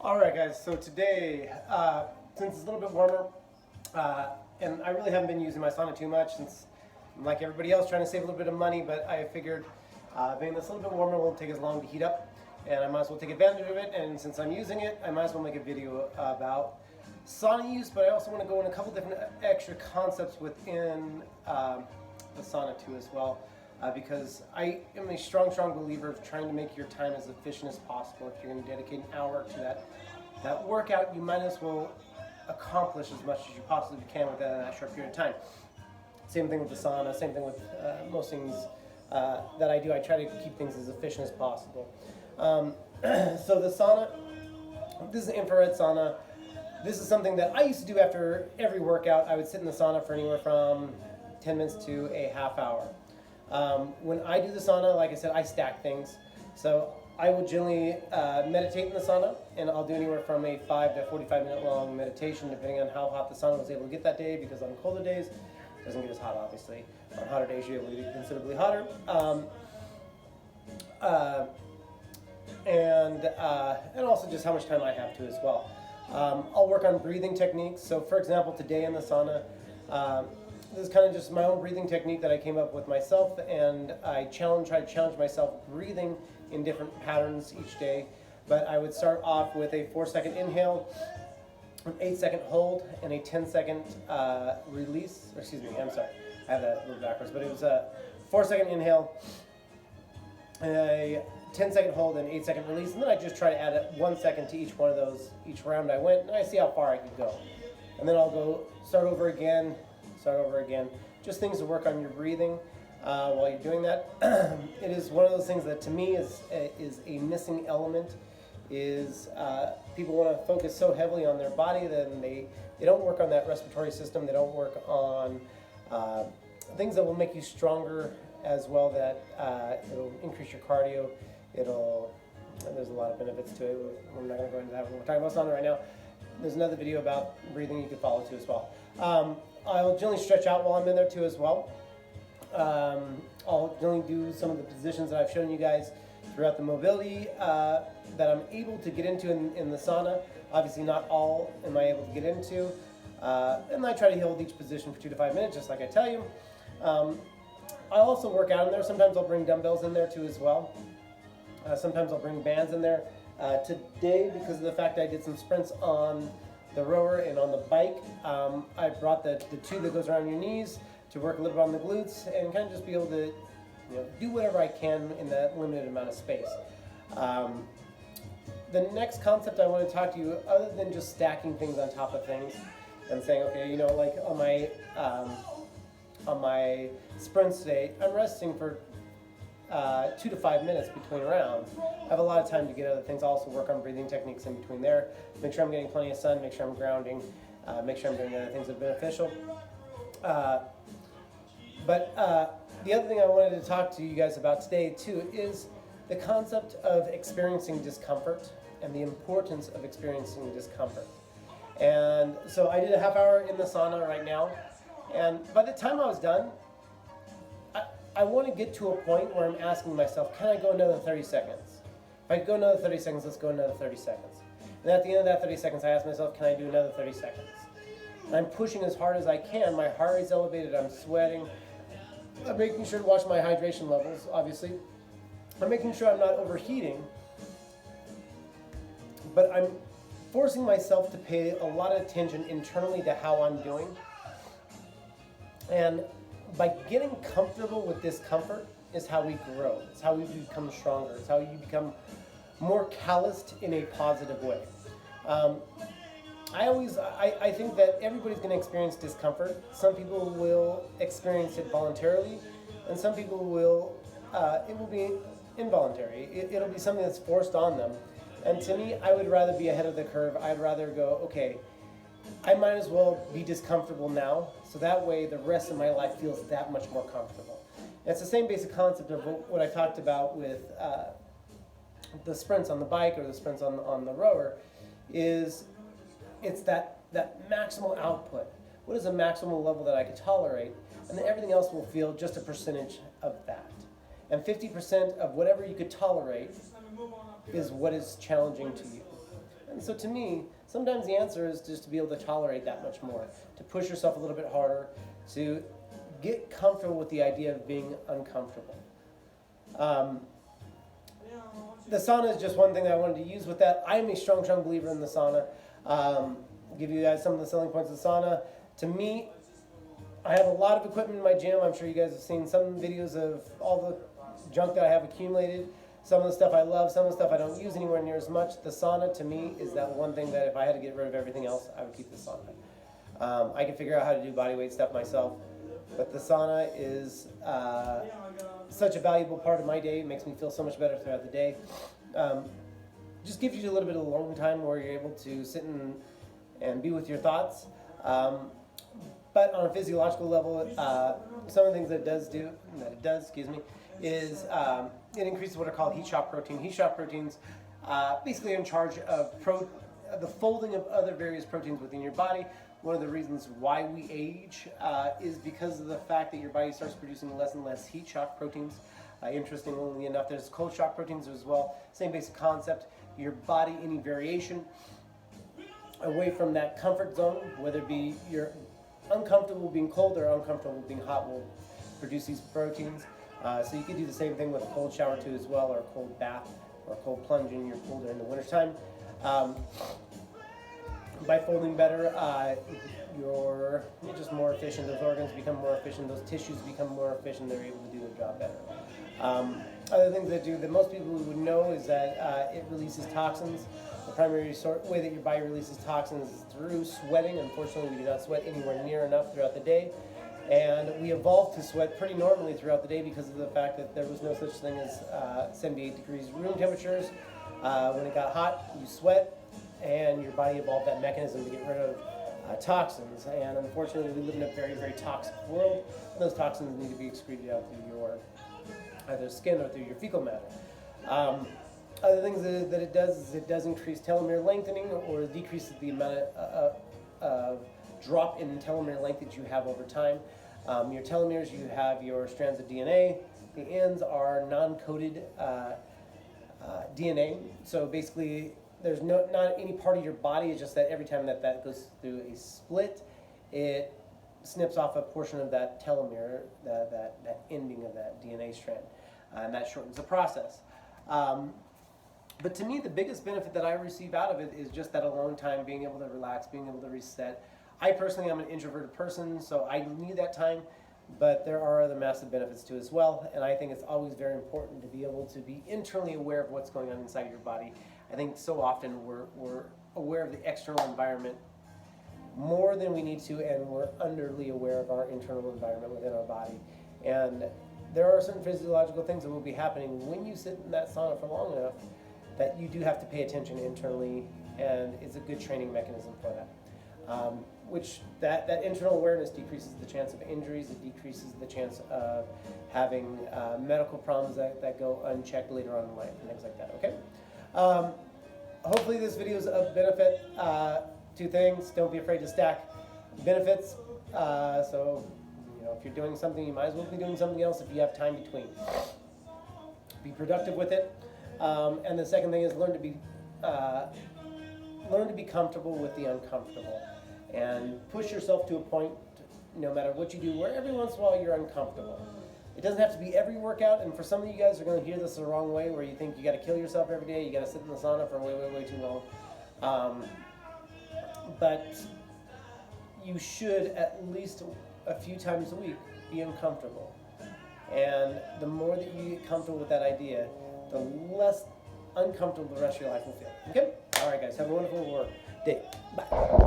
All right, guys. So today, since it's a little bit warmer, and I really haven't been using my sauna too much, since I'm like everybody else trying to save a little bit of money, but I figured being this a little bit warmer won't take as long to heat up, and I might as well take advantage of it. And since I'm using it, I might as well make a video about sauna use. But I also want to go in a couple different extra concepts within the sauna too as well. Because I am a strong believer of trying to make your time as efficient as possible. If you're going to dedicate an hour to that workout, you might as well accomplish as much as you possibly can within that short period of time. Same thing with the sauna, same thing with most things that I do. I try to keep things as efficient as possible. So the sauna, this is an infrared sauna. This is something that I used to do after every workout. I would sit in the sauna for anywhere from 10 minutes to a half hour. When I do the sauna, like I said, I stack things. So I will generally meditate in the sauna, and I'll do anywhere from a 5 to 45 minute long meditation, depending on how hot the sauna was able to get that day, because on colder days, it doesn't get as hot, obviously. On hotter days, you're able to get considerably hotter. And also just how much time I have to as well. I'll work on breathing techniques. So for example, today in the sauna, this is kind of just my own breathing technique that I came up with myself, and I try to challenge myself breathing in different patterns each day. But I would start off with a 4-second inhale, an 8-second hold, and a 10-second release. Or excuse me, I'm sorry, I have that a little backwards, but it was a 4-second inhale, a 10-second hold, and 8-second release, and then I just try to add 1 second to each one of those each round I went, and I see how far I could go. And then I'll go start over again, just things to work on your breathing while you're doing that. It is one of those things that to me is a missing element. Is people want to focus so heavily on their body, then they don't work on that respiratory system. They don't work on things that will make you stronger as well. That it'll increase your cardio. There's a lot of benefits to it. We're not going to go into that when we're talking about sauna right now. There's another video about breathing you can follow too as well. I'll generally stretch out while I'm in there too as well. I'll generally do some of the positions that I've shown you guys throughout the mobility that I'm able to get into in the sauna. Obviously not all am I able to get into. And I try to hold each position for 2 to 5 minutes, just like I tell you. I also work out in there. Sometimes I'll bring dumbbells in there too as well. Sometimes I'll bring bands in there. Today, because of the fact that I did some sprints on the rower and on the bike, I brought the tube that goes around your knees to work a little bit on the glutes and kind of just be able to do whatever I can in that limited amount of space. The next concept I want to talk to you, other than just stacking things on top of things and saying, okay, like on my sprints today, I'm resting for 2 to 5 minutes between rounds. I have a lot of time to get other things. I'll also work on breathing techniques in between there. Make sure I'm getting plenty of sun, make sure I'm grounding, make sure I'm doing other things that are beneficial. But the other thing I wanted to talk to you guys about today too is the concept of experiencing discomfort and the importance of experiencing discomfort. And so I did a half hour in the sauna right now, and by the time I was done, I want to get to a point where I'm asking myself, can I go another 30 seconds? If I go another 30 seconds, let's go another 30 seconds. And at the end of that 30 seconds, I ask myself, can I do another 30 seconds? And I'm pushing as hard as I can. My heart rate's elevated. I'm sweating. I'm making sure to watch my hydration levels, obviously. I'm making sure I'm not overheating. But I'm forcing myself to pay a lot of attention internally to how I'm doing. And by getting comfortable with discomfort is how we grow. It's how we become stronger. It's how you become more calloused in a positive way. I think that everybody's going to experience discomfort. Some people will experience it voluntarily, and some people will, it will be involuntary. It'll be something that's forced on them. And to me, I would rather be ahead of the curve. I'd rather go, okay, I might as well be discomfortable now, so that way the rest of my life feels that much more comfortable. And it's the same basic concept of what I talked about with the sprints on the bike or the sprints on the rower. It's that maximal output. What is a maximal level that I could tolerate? And then everything else will feel just a percentage of that. And 50% of whatever you could tolerate is what is challenging to you. And so to me, sometimes the answer is just to be able to tolerate that much more, to push yourself a little bit harder, to get comfortable with the idea of being uncomfortable. The sauna is just one thing that I wanted to use with that. I am a strong believer in the sauna. Give you guys some of the selling points of the sauna. To me, I have a lot of equipment in my gym. I'm sure you guys have seen some videos of all the junk that I have accumulated. Some of the stuff I love, some of the stuff I don't use anywhere near as much. The sauna, to me, is that one thing that if I had to get rid of everything else, I would keep the sauna. I can figure out how to do body weight stuff myself, but the sauna is such a valuable part of my day. It makes me feel so much better throughout the day. Just gives you a little bit of alone time where you're able to sit and be with your thoughts. But on a physiological level, some of the things that it does, is it increases what are called heat shock protein. Heat shock proteins basically are in charge of the folding of other various proteins within your body. One of the reasons why we age is because of the fact that your body starts producing less and less heat shock proteins. Interestingly enough, there's cold shock proteins as well. Same basic concept. Your body, any variation away from that comfort zone, whether it be you're uncomfortable being cold or uncomfortable being hot, will produce these proteins. So you could do the same thing with a cold shower too as well, or a cold bath, or a cold plunge in your pool during the wintertime. By folding better, you're just more efficient. Those organs become more efficient. Those tissues become more efficient. They're able to do their job better. Other things that most people would know is that it releases toxins. The primary way that your body releases toxins is through sweating. Unfortunately, we do not sweat anywhere near enough throughout the day. And we evolved to sweat pretty normally throughout the day because of the fact that there was no such thing as 78 degrees room temperatures. When it got hot, you sweat, and your body evolved that mechanism to get rid of toxins. And unfortunately, we live in a very, very toxic world. And those toxins need to be excreted out through your either skin or through your fecal matter. Other things that it does is it does increase telomere lengthening, or decreases the amount of drop in telomere length that you have over time. Your telomeres, you have your strands of DNA. The ends are non-coded DNA. So basically, there's not any part of your body. It's just that every time that goes through a split, it snips off a portion of that telomere, that ending of that DNA strand, and that shortens the process. But to me, the biggest benefit that I receive out of it is just that alone time, being able to relax, being able to reset. I personally am an introverted person, so I need that time, but there are other massive benefits to it as well, and I think it's always very important to be able to be internally aware of what's going on inside your body. I think so often we're aware of the external environment more than we need to, and we're underly aware of our internal environment within our body. And there are certain physiological things that will be happening when you sit in that sauna for long enough that you do have to pay attention internally, and it's a good training mechanism for that. Which that internal awareness decreases the chance of injuries, it decreases the chance of having medical problems that go unchecked later on in life, and things like that, okay? Hopefully this video is of benefit. Two things: don't be afraid to stack benefits. So, if you're doing something, you might as well be doing something else if you have time between. Be productive with it. And the second thing is learn to be comfortable with the uncomfortable, and push yourself to a point, no matter what you do, where every once in a while you're uncomfortable. It doesn't have to be every workout, and for some of you guys are going to hear this the wrong way, where you think you got to kill yourself every day, you got to sit in the sauna for way too long. But you should at least a few times a week be uncomfortable. And the more that you get comfortable with that idea, the less uncomfortable the rest of your life will feel. Okay? All right, guys. Have a wonderful day. Bye.